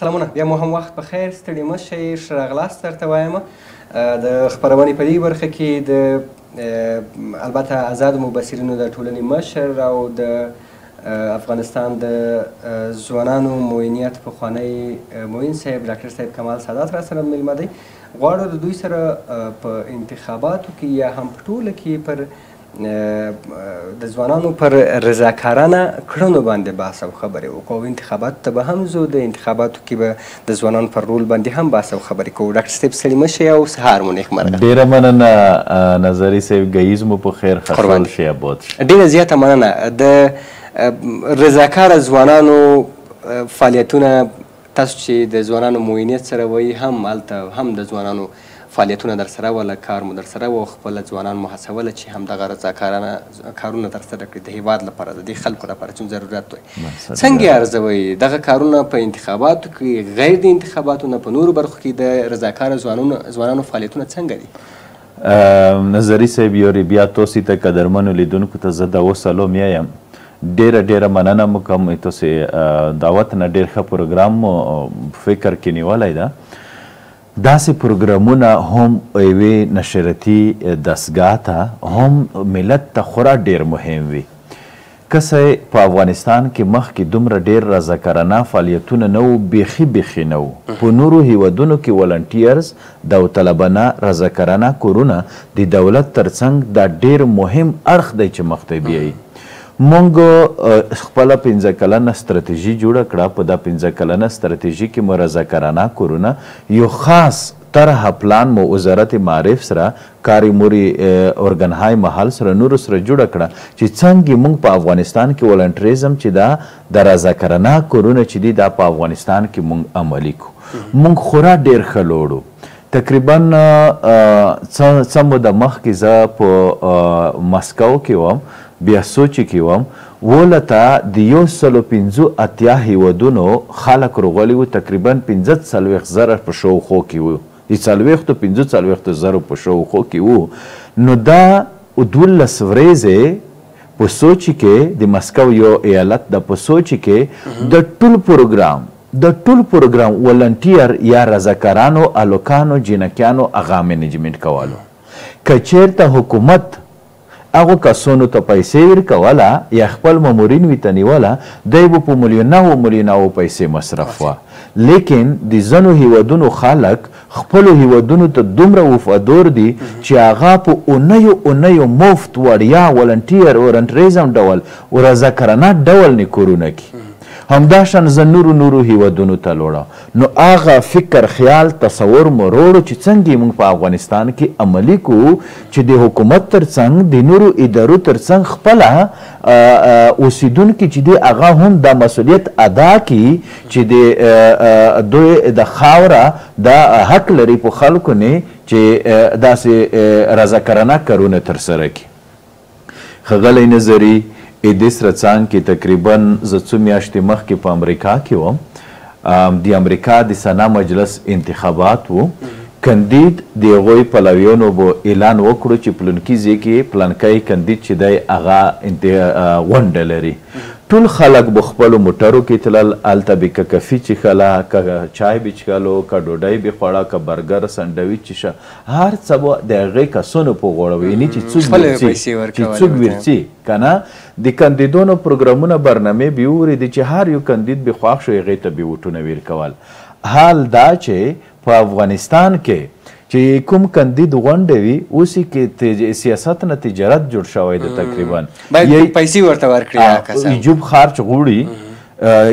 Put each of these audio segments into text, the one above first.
سلامونه، بیا مو هم وخت په خیر، ستړي مه شئ، ښه راغلاست درته وایم. د خپرونې په دې برخه کې د البته آزادو مبصرینو د ټولنې مشر او د افغانستان د ځوانانو معینیت پخوانی معین صاحب ډاکټر صاحب کمال سادات را سره میلمه دی. غواړو د دوی سره په انتخاباتو کې یا هم په ټوله کې پر د ځوانانو پر رضاکارانه کړنو باندې بحث او خبرې وکړو. انتخاباتو ته به هم ځو، د انتخاباتو کې به د ځوانانو پر رول باندې هم بحث او خبرې کوو. ډاکټر صاحب ستړي مه شئ او سهار مو نیکمرغه. ډېره مننه نظري صاحب، ګهیز مو په خیر خرڅول شي اباد شي. ډېره زیاته مننه. د رضاکاره ځوانانو فعالیتونه تاسو چې د ځوانانو معینیت سره وایي هم هلته هم د ځوانانو فعالیتونه در سره وله، کار مو در سره و، خپله ځوانان مو هڅوله چې همدغه رضاکارانه کارونه تر سره کړي د هېواد لپاره، د دې خلکو لپاره چې ضرورت وي. څنګه یې ارزوئ دغه کارونه په انتخاباتو کې، غیر د انتخاباتو نه په نورو برخو کې د رضاکاره ځوانانو فعالیتونه څنګه دي؟ نظري صاحب، یورې بیا تاسو ته قدرمنو لیدونکو ته زه د اوسلو میایم. ډېره مننه مو کوم، تاسې دعوت نه ډېر ښه پروګرام مو فکر کې نیولی ده. داسې پروګرامونه هم یوې نشرتي دستګاه ته هم ملت ته خورا ډېر مهم وي. که څه په افغانستان کې مخکې دومره ډېر رضاکارانه فعالیتونه نه وو، بیخي نه وو. په نورو هیوادونو کې ولنټیرز، داوطلبانه رضاکارانه کورونه د دولت ترڅنګ دا ډېر مهم اړخ دی چې مخ ته بیایي. مونږ خپله 15 کلنه ستراتیژي جوړه کړه. په دا 15 کلنه ستراتیژي کې مو رضاکارانه کورونه یو خاص طرح پلان مو وزارت معارف سره، کاری موري ارګنهای محل سره، نورو سره جوړه کړه چې څنګه مونږ په افغانستان کې ولنټریزم چې دا د رضاکارانه کورونه چې دي دا په افغانستان کې مونږ عملي کړو. مونږ خورا ډېر ښه لوړو. تقریبا څه موده مخکې زه په مسکو کې وم، بیا سوچ کې وم، ولته د 185 هیوادونو خلک راغلي وو، تقریبا 45,000 په شاوخوا کې وو، د 45,000 په شاوخوا کې وو. نو دا 12 ورځې په سوچ کې د مسکو یو ایالت د په سوچ کې د ټول پروګرام ولنټیر یا رضاکارانو، الوکانو، جینکیانو هغه منیجمنټ کولو. که چیرته حکومت هغو کسانو ته پیسې ورکوله یا خپل مامورین ورته نیوله، دی به په میلیونو پیسې مصرف وه. لیکن د ځینو هیوادونو خلک خپلو هیوادونو ته دومره وفادار دي چې هغه په اونیو مفت وړیا ولنټریزم ډول و رضاکارانه ډول نه کورونه کوي. همداشان زه نورو هیوادونو ته لوړه. نو هغه فکر، خیال، تصور مو وروړو چې څنګه موږ په افغانستان کې عملي کوو چې د حکومت ترڅنګ د نورو ادارو ترڅنګ خپله اوسیدونکي چې دی هغه هم دا مسؤلیت ادا کړي چې دوی د خاوره دا حق لري په خلکو نه چې داسې رضاکارانه کارونه ترسره کړي. ښاغلی نظري، ایدیس رڅانګ کې تقریبا زه څو میاشتې مخکې په امریکا کې وم. د امریکا د سنا مجلس انتخابات وو. کندید د هغوی پلویانو به اعلان وکړو چې پلونکي ځای کې پلانکی کندید چې دی هغه غونډه لري. ټول خلک به خپلو موټرو کې تلل، هلته به که کافي څښله، که چای به څښلو، که ډوډۍ به خوړه، که برګر سنډویچ څښه، هر څه به د هغې کسانو په غوړه وي، یعنې چې څوک ورڅي که نه. د کاندیدانو پروګرامونه، برنامې به یې وورېدې چې هر یو کاندید به خوښ شو، هغې ته به ووټونه ورکول. حال دا چې په افغانستان کې چې کوم کاندید غونډه وي، اوس کې سیاست نه تجارت جوړ شوی دی. تقریبا باید پیسې ورته ورکړي، ایجوب خرچ غوړي.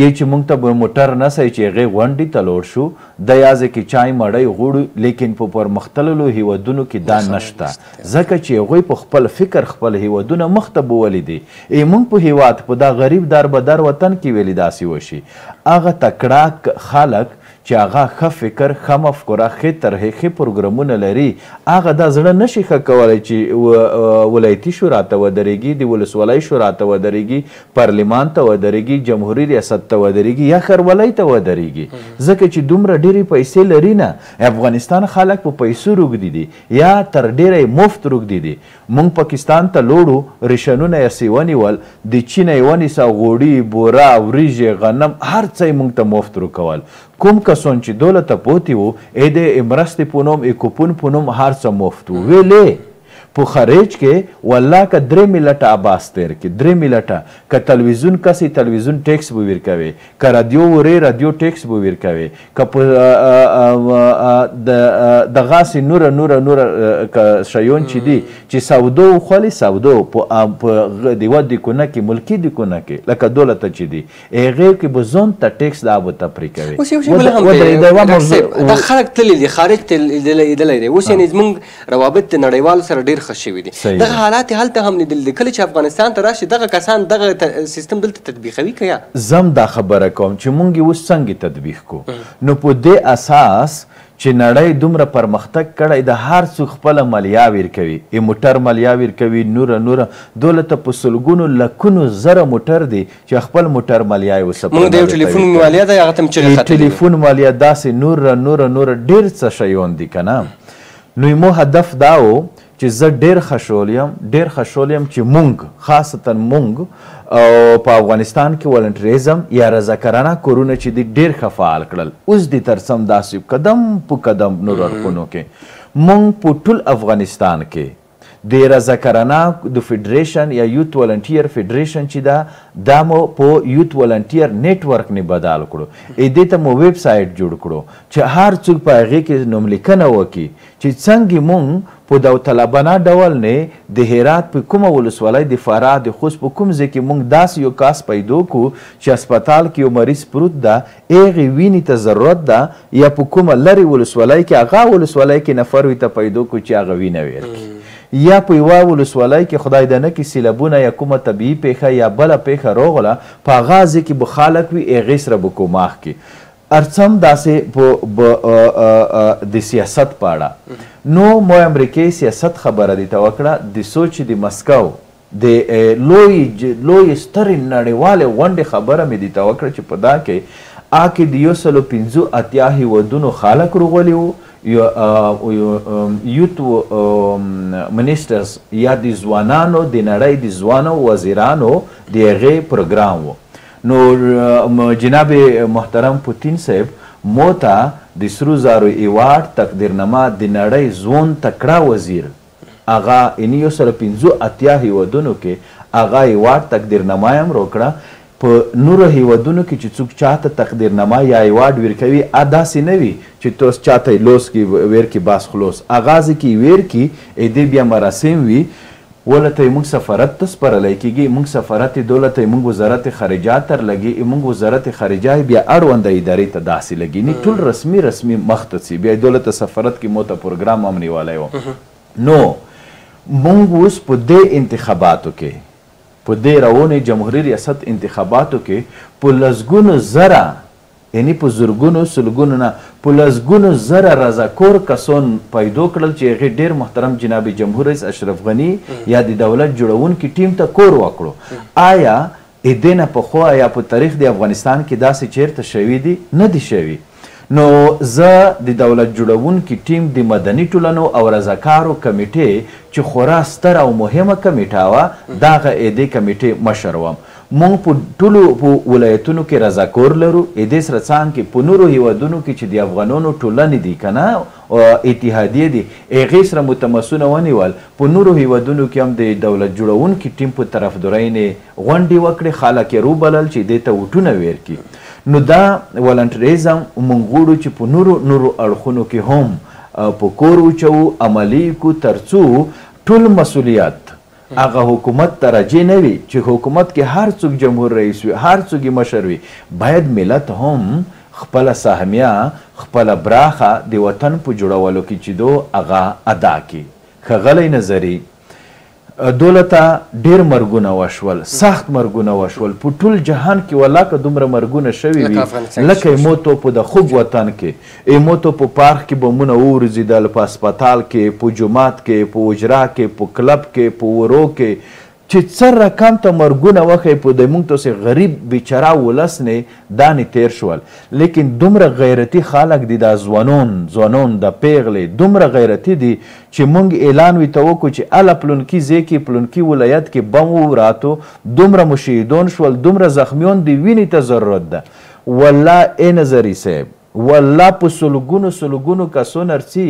یی چې موږ ته به موټر نه سئ چې هغې غونډې ته لوړ شو، د یازې کې چای مړی غوړو. لیکن په پرمختللو هیوادونو کې دا نشته، ځکه چې هغوی په خپل فکر خپل هیوادونه مخ ته بولی دي. موږ په هیواد په دا غریب در بدر وطن کې ویلي داسې وشي. هغه تکړه خلک چې هغه ښه فکر، ښه مفکوره، ښې طرحې، ښې پروګرامونه لري، هغه دا زړه نشي ښه کولی چې ولایتي شورا ته ودرېږي، د ولسوالۍ شورا ته ودرېږي، پارلمان ته ودرېږي، جمهوري ریاست ته ودرېږي یا ښاروالۍ ته ودرېږي، ځکه چې دومره ډېرې پیسې لري نه. افغانستان خلک په پیسو روږدي دي یا تر ډېره یې مفت روږدي دي. موږ پاکستان ته لوړو، ریشنونه یې ونیول، د چین یې ونیسه، غوړي، بوره، وریژې، غنم، هر څه یې موږ ته مفت روکول. کوم کسان چې دولت پوتی وو د مرستې په نوم کوپون په نوم هر څه مفت وو ویلې په خارج کې والله که 3 ملټه عباس تیر کې 3 ملټه که تلویزیون کسي تلویزیون ټیکس به ورکوي که رادیو ورې رادیو ټیکس به ورکوي که په دغسې نوره شیون چې دي چې سودو وخولي سودو په دیوه دیکونه کې ملکي دیکونه کې لکه دولت چې دي هغې کې به ځان ته ټیکس دا به تپرې کوي اوس یو شی بل هم دی دا خلک تللی دي خارج ته لیدلی دی اوس یعنې زموږ روابط د نړیوالو سره ډېر ښه شوي دي دغه حالات هلته هم لیدل دي کله چې افغانستان ته راشي دغه کسان دغه سیستم دلته تطبیقوي که یا زم دا خبره کوم چې مونږ یې اوس څنګه تطبیق کو نو په دې اساس چې نړۍ دومره پرمختګ کړی د هر څوک خپله مالیه ورکوي موټر مالیه ورکوي نوره دولت په سلګونو لکونو زره موټر دی چې خپل موټر مالیه یې وسه مونږ د یو ټلیفون مالیه ده هغه ته هم چغې ختلي ټلیفون مالیه داسې نوره ډېر څه شیان دي که نه نو مو هدف دا و چې زه ډېر خوشحال یم چې مونږ خاصتا مونږ په افغانستان کې ولنټریزم یا رضاکارانه کورونه چې دي ډېر ښه فعال کړل اوس دې ترڅم داسې قدم په قدم نور اړخونو کې مونږ په ټول افغانستان کې د رضاکارانه د فیډریشن یا یوت ولنټیر فیډریشن چې دا مو په یوت ولنټیر نیټورک نه بدل کړو دې ته مو ویب سایټ جوړ کړو چې هر څوک په هغې کې نوملیکنه وکړي چې څنګه مونږ په داوطلبانه ډول نه د هرات په کومه ولسوالۍ د فراه د خوست په کوم ځای کې مونږ داسې یو کاس پیدا کړو چې هسپتال کې یو مریض پروت ده هغې وینې ته ضرورت ده یا په کومه لرې ولسوالۍ کې هغه ولسوالۍ کې نفر ورته پیدا کړو چې هغه وینه ورکړي یا په یوه ولسوالۍ کې خدای د نه کې سیلابونه یا کومه طبیعي پیښه یا بله پیښه راغله په هغه ځای کې به خلک وي هغې سره به کوماخ کړي ارڅم داسې د سیاست په اړه نو مو امریکایي سیاست خبره دې ته وکړه د سوچ د مسکو د لوی سترې نړیوالې غونډې خبره مې دې ته وکړه چې په دا کې د 185 هیوادونو خلک راغلي وو یوت منیسټرز یا د ځوانانو د نړۍ د ځوانو وزیرانو د هغې پروګرام و نو جناب محترم پوتین صاحب مو ته د سرو زارو ایوارډ تقدیرنامه د نړۍ ځوان تکړه وزیر هغه 185 هیوادونو کې هغه ایوارډ تقدیرنامه یې هم راکړه په نورو هیوادونو کې چې څوک چاته تقدیرنامه یا ایوارډ ورکوي داسې نه وي چې توس چاته لوس کې ورکي باس خلوص اغاز کې ورکي دې بیا مراسم وي ولته موږ سفارت ته سپارلی کېږي موږ سفارت دولت موږ وزارت خارجه تر لګي موږ وزارت خارجه بیا اړونده ادارې ته داسې لګي نه ټول رسمي مخ ته ځي بیا دولت سفارت کې مو ته پروګرام هم نیولی و نو موږ اوس په دې انتخاباتو کې په دې روانې جمهوري ریاست انتخاباتو کې په لسګونو زره یعنی په زرګونو سلګونو نه په لسګونو زره رضاکور کسان پیدا کړل چې هغې ډېر محترم جناب جمهور رئیس اشرف غني یا د دولت جوړونکي ټیم ته کور وکړو آیا دې نه پخوا یا په تاریخ د افغانستان کې داسې چیرته شوي دي نه دي شوي نو زه د دولت جوړونکي ټیم د مدني ټولنو او رضاکارو کمیټې چې خورا ستره او مهمه کمیټه وه دغه دې کمیټې مشر وم مونږ په ټولو په ولایتونو کې رضاکور لرو دې سره څانګې په نورو هیوادونو کې چې د افغانانو ټولنې دي که نه اتحادیې دي هغې سره متمسونه ونیول په نورو هیوادونو کې هم د دولت جوړونکي ټیم په طرفدارۍ نه غونډې وکړې خلک یې روبلل چې دې ته ووټونه ورکړي نو دا ولنټریزم مونږ غواړو چې په نورو اړخونو کې هم په کور وچوو عملي کړو تر څو ټول مسؤلیت هغه حکومت ته راجع نه وي چې حکومت کې هر څوک جمهور رئیس وي هر څوک مشر وي باید ملت هم خپله سهمیه خپله براخه د وطن په جوړولو کې چې دو هغه ادا کړي ښاغلی نظري دولته ډېر مرګونه وشول سخت مرګونه وشول په ټول جهان کې والله که دومره مرګونه شوي وي لکه ایموتو په د خوب وطن کې ایموتو په پارک کې بمونه وورځېدل په هسپتال کې په جومات کې په اجرا کې په کلب کې په ورو کې چې څه رقم ته مرګونه وښیي په د موږ تاسې غریب بیچاره ولس نه دا نه تیر شول لیکن دومره غیرتي خلک دي دا ځوانان د پیغلې دومره غیرتي دي چې موږ اعلان ورته وکړو چې هله پلونکي ځای کې پلونکي ولایت کې بم ووراتو دومره مشهیدان شول دومره زخمیان د وینې ته ضرورت ده والله ای نظري صاحب والله په سلګونو کسونه رسي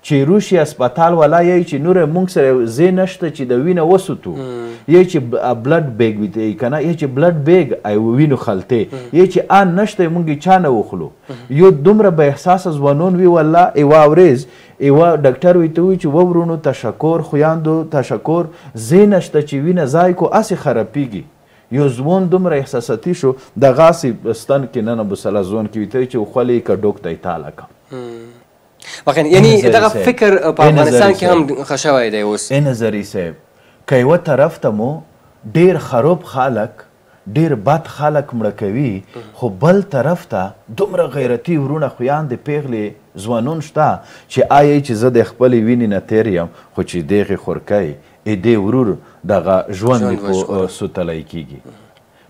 چې روشي اسپتال والا یی چې نور مونږ سره زی نشته چې د وینه وسوتو یی چې بلډ بیگ وي کنه یی چې بلډ بیگ ای وینو خلته یی چې ان نشته مونږ چانه وخلو یو دومره به احساس ځوانون وی والله ایوا ورز ایوا ډاکټر وی ته وی چې وورونو تشکر خویاندو تشکر زی نشته چې وینه ځای کو اسی خرابېږي یو ځوان دومره احساساتي شو د غاسې ستن کې ننه بسله ځوان کې ویته چې خولې که ډوک دی تاله که واقعا یعنی دغه فکر په افغانستان کې هم ښه شوی دی اوس نظري صاحب که یوه طرف ته مو ډېر خروب خلک ډېر بد خلک مړه کوي خو بل طرف ته دومره غیرتي ورونه خویاندې پیغلې ځوانون شته چې آیا چې زه د خپلې وینې نه تېر یم خو چې دغې خورکی دې ورور دغه ژوند مې په سوتلی کېږي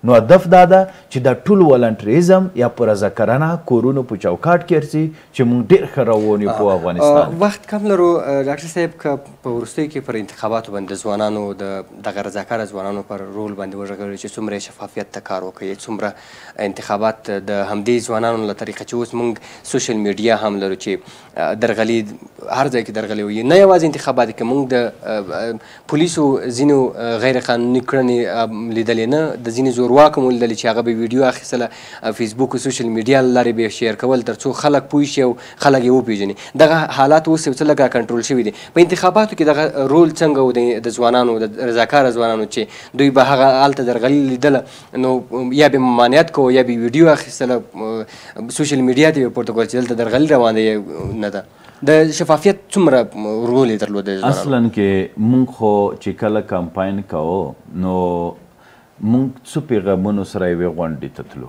نو هدف دا ده چې دا ټول ولنټریزم یا په رضاکارانه کورونو په چوکاټ کې رسي چې موږ ډېر ښه روان یو په افغانستان وخت کم لرو ډاکټر صاحب که په وروستیو کې پر انتخاباتو باندې د ځوانانو دغه رضاکاره ځوانانو پر رول باندې وغږوي چې څومره شفافیت ته کار وکړي څومره انتخابات د همدې ځوانانو له طریقه چې اوس موږ سوشل میډیا هم لرو چې درغلي هر ځای کې درغلي وي نه یوازې انتخابات کې موږ د پولیسو ځینو غیر قانوني کړنې لیدلې نه د ځینې زورواکو مو لیدلې چې هغه به ویډیو اخیستله فیسبوک او سوشل میډیا له لارې به یې شیر کول تر څو خلک پوه شي او خلک یې وپېژني دغه حالات اوس یو څه لږ کنټرول شوي دي په انتخاباتو کې دغه رول څنګه و د ځوانانو د رضاکاره ځوانانو چې دوی به هغه هلته درغلي لیدله نو یا به ممانعت کوو یا به ویډیو اخیستله سوشل میډیا ته به پورته کول چې دلته درغلي روانه نه ده د شفافیت څومره رول یې درلود اصلا کې مونږ خو چې کله کمپاین کوو نو مونږ څو پیغامونو سره یوې غونډې ته تلو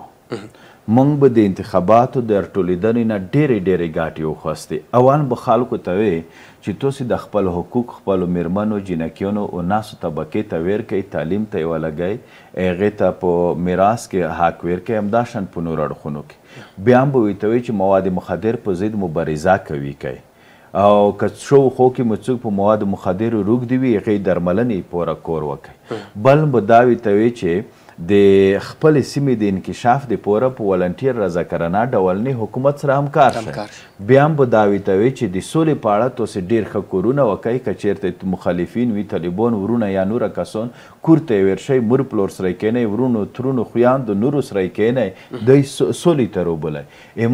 مونږ به د انتخاباتو د راټولېدنې نه ډېرې ګاټې وخوستې اول به خلکو ته وې چې تاسې د خپل حقوق خپلو میرمنو جنکیانو او ناسو طبقې ته ورکئ تعلیم ته یې ولګئ هغې ته په میراث کې حق ورکئ همداشان په نورو اړخونو کې بیا هم به ورته وایي چې مواد مخدر په ضد مبارزه کوي کوي او که شاوخوا کې مو څوک په مواد مخدرو روږدي وي هغې درملنې پوره کور وکړي بل به دا ورته وایي چې د خپل سیمې د انکشاف د پوره په ولنټیر رضاکارانه ډول نه حکومت سره همکار شي بیا هم به دا ورته وایي چې د سولې په اړه تاسې ډېر ښه کورونه وکئ که چېرته مخالفین وي طالبان ورونه یا نوره کسان کور ته یې ورشئ مور پلور سره یې کښېنئ ورونو ترونو خویاندو نورو سره یې کښېنئ دوی سولې ته روبلئ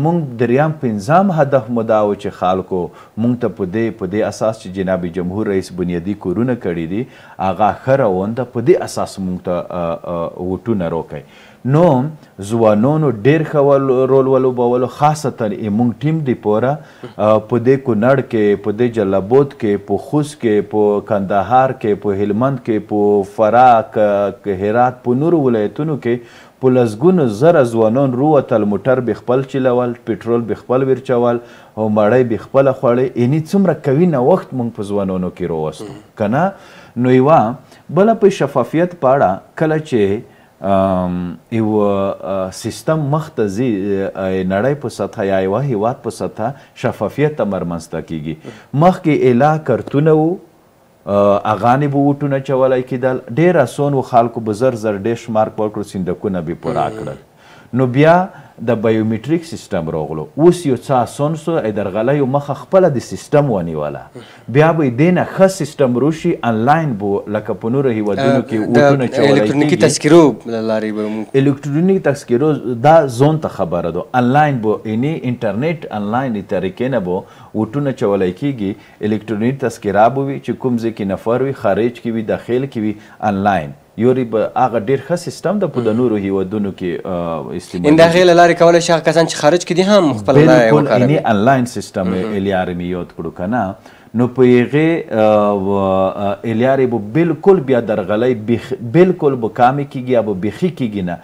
موږ دریم پنځم هدف مو دا و چې خلکو موږ ته په دې اساس چې جناب جمهور رئیس بنیادي کورونه کړي دي هغه ښه روان ده په دې اساس موږ ته وټونه روکئ نو ځوانانو ډېر ښه رول ولوبولو خاصتا موږ ټیم دی پوره په دې کونړ کې په دې جلابود کې په خوست کې په کندهار کې په هلمند کې په فراه هرات په نورو ولایتونو کې په لسګونو زره ځوانان رووتل موټر به خپل چلول پټرول به خپل ورچول او مړۍ به خپله خوړې یعنې څومره قوي نوښت موږ په ځوانانو کې راوستو که نه نو یوه بله په شفافیت په اړه کله چې یو سیستم مخته ځي نړۍ په سطحه یا یوه هیواد په سطحه شفافیت ته مرمنځته کیږي مخکې اعلا کارتونه وو اغانې به ووټونه چولی کېدل ډېر اسان و خلکو به زر ډېر شمار ورکړو صندوقونه به پوره کړل نو بیا د بایومیټریک سیستم راغلو اوس یو څه اسان سو درغلیو مخه خپله د سیستم ونیوله بیا به یې دې نه ښه سیستم روشي انلاین به لکه په نورو هیوادونو کې ووټونه چولی الکترونیکي تذکرو له لارې به الکترونیکي تذکرو دا ځان ته خبره ده انلاین به یعنې انټرنیټ انلاین طریقې نه به ووټونه چولی کېږي الکترونیکي تذکره به وي چې کوم ځای کې نفر وي خارج کې وي داخل کې وي انلاین یوري به هغه ډېر ښه سیستم ده په د نورو هیوادونو کې استعمال د هغې له لارې کولی شي هغه کسان چې خارج کې دي هم خپله لاره یې وکاروي بالکل انلاین سیستم الیارې مې یاد کړو که نه نو په هغې الیارې به بالکل بیا درغلی بالکل به کامې کېږي یا به بیخي کېږي نه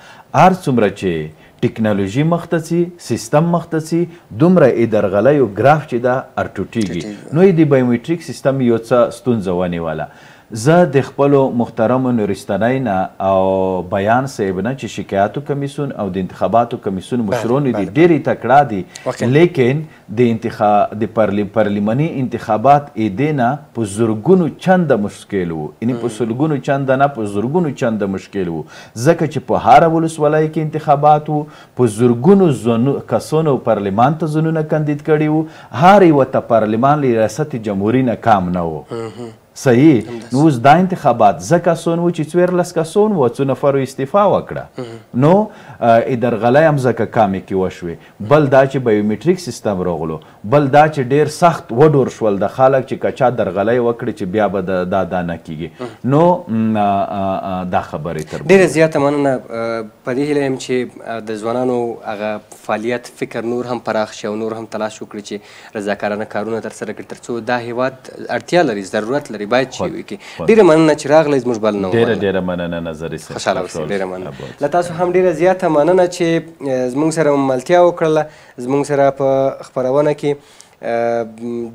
هر څومره چې ټکنالوژي مخته ځي سیستم مخته ځي دومره یې درغلی او ګراف چې ده ارټوټېږي نو یې د بایومیټریک سیستم یو څه ستونزه ونیوله زه د خپلو محترمو نورستانۍ نه او بیان صاحب نه چې شکایاتو کمیسیون او د انتخاباتو کمیسیون مشرون دي ډېرې تکړه دي لیکن د پارلماني انتخابات ایدې نه په زرګونو چنده مشکل وو یعنې په سلګونو چنده نه په زرګونو چنده مشکل وو ځکه چې په هره ولسوالۍ کې انتخابات وو په زرګونو کسانو پارلمان ته ځانونه کاندید کړي وو هر یوه ته پارلمان له ریاست جمهوري نه کم نه وو صحیح نو اوس دا انتخابات زه کسان وو چې 14 کسان وو څو نفرو استعفا وکړه نو درغلی هم ځکه کامې کې وشوې بل دا چې بایومیټریک سیستم راغلو بل دا چې ډېر سخت وډور شول د خلک چې که چا درغلی وکړي چې بیا به دا نه کیږي نو دا خبرې تر ډېره زیاته مننه په دې هیله یم چې د ځوانانو هغه فعالیت فکر نور هم پراخ شي او نور هم تلاش وکړي چې رضاکارانه کارونه ترسره کړي تر څو دا هیواد اړتیا لري ضرورت لري باید چې وکړي ډېره مننه چې راغلی زموږ بلنه ډېره مننه نظري صاحب خوشحاله اوسئ ډېره مننه له تاسو هم ډېره زیاته مننه چې زموږ سره ملتیا وکړله زموږ سره په خپرونه کې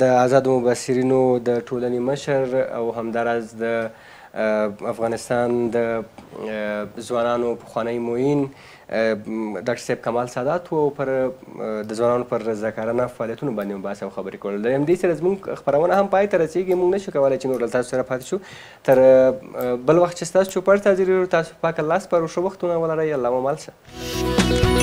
د آزادو مبصرینو د ټولنې مشر او همداراز د افغانستان د ځوانانو پخوانی معین ډاکټر صاحب کمال سادات و پر د ځوانانو پر رضاکارانه فعالیتونو باندې مباحثه او خبرې کول د همدې سره زموږ خپرونه هم پای ته رسېږي موږ نشو کولی چې نور له تاسو سره پاتې شو تر بل وخت چې ستاسو چوپړ ته حاضرېږو تاسو پاک الله سپارو ښه وختونه ولرئ الله مو مل شه